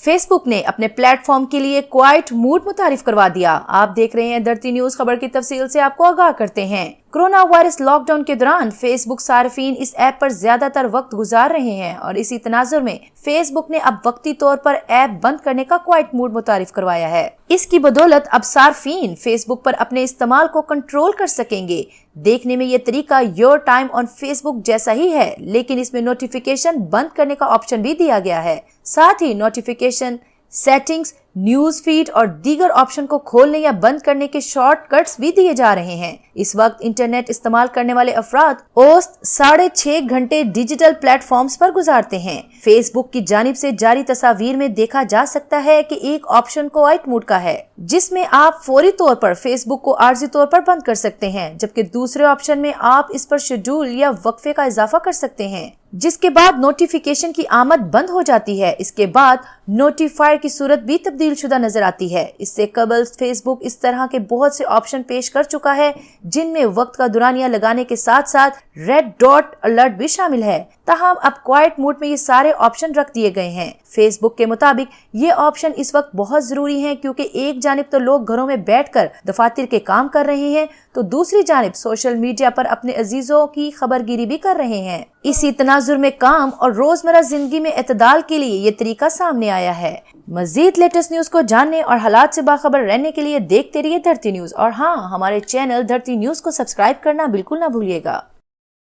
Face book ने अपने platform के लिए क्वाइट मूड मुतारिफ करवा दिया। आप देख रहे हैं धरती न्यूज। खबर की तफसील से आपको आगाह करते हैं। कोरोना वायरस लॉकडाउन के दौरान फेसबुक सार्फिन इस ऐप पर ज्यादातर वक्त गुजार रहे हैं और इसी तनाजुर में फेसबुक ने अब वक्ती तौर पर ऐप बंद करने का क्वाइट मूड मुतारिफ करवाया है। इसकी बदौलत अब सार्फिन फेसबुक पर अपने इस्तेमाल को कंट्रोल कर सकेंगे। देखने में ये तरीका योर टाइम ऑन फेसबुक जैसा ही है, लेकिन इसमें नोटिफिकेशन बंद करने का ऑप्शन भी दिया गया है। साथ ही नोटिफिकेशन, सेटिंग्स, न्यूज फीड और दीगर ऑप्शन को खोलने या बंद करने के शॉर्टकट्स भी दिए जा रहे हैं। इस वक्त इंटरनेट इस्तेमाल करने वाले अफराद औसत 6.5 घंटे डिजिटल प्लेटफॉर्म्स पर गुजारते हैं। फेसबुक की जानिब से जारी तस्वीर में देखा जा सकता है कि एक ऑप्शन क्वाइट मूड का है, जिसमें आप फौरी तौर पर फेसबुक को आर्जी तौर पर बंद कर सकते हैं, जबकि दूसरे ऑप्शन में आप इस पर शेड्यूल या वक्फे का इजाफा कर सकते हैं, जिसके बाद नोटिफिकेशन की आमद बंद हो जाती है। इसके बाद नोटिफायर की सूरत भी तब्दील शुदा नजर आती है। इससे कबल फेसबुक इस तरह के बहुत से ऑप्शन पेश कर चुका है, जिनमें वक्त का दुरानिया लगाने के साथ साथ रेड डॉट अलर्ट भी शामिल है। ताहम अब क्वाइट मोड में ये सारे ऑप्शन रख दिए गए हैं। फेसबुक के मुताबिक ये ऑप्शन इस वक्त बहुत जरूरी हैं, क्योंकि एक जानिब तो लोग घरों में बैठकर दफातर के काम कर रहे हैं, तो दूसरी जानिब सोशल मीडिया पर अपने अजीजों की खबरगिरी भी कर रहे हैं। इसी तनाजुर में काम और रोजमर्रा जिंदगी में एतदाल के लिए ये तरीका सामने आया है। मजीद लेटेस्ट न्यूज को जानने और हालात से बाखबर रहने के लिए देखते रहिए धरती न्यूज, और हाँ, हमारे चैनल धरती न्यूज को सब्सक्राइब करना बिल्कुल ना भूलिएगा।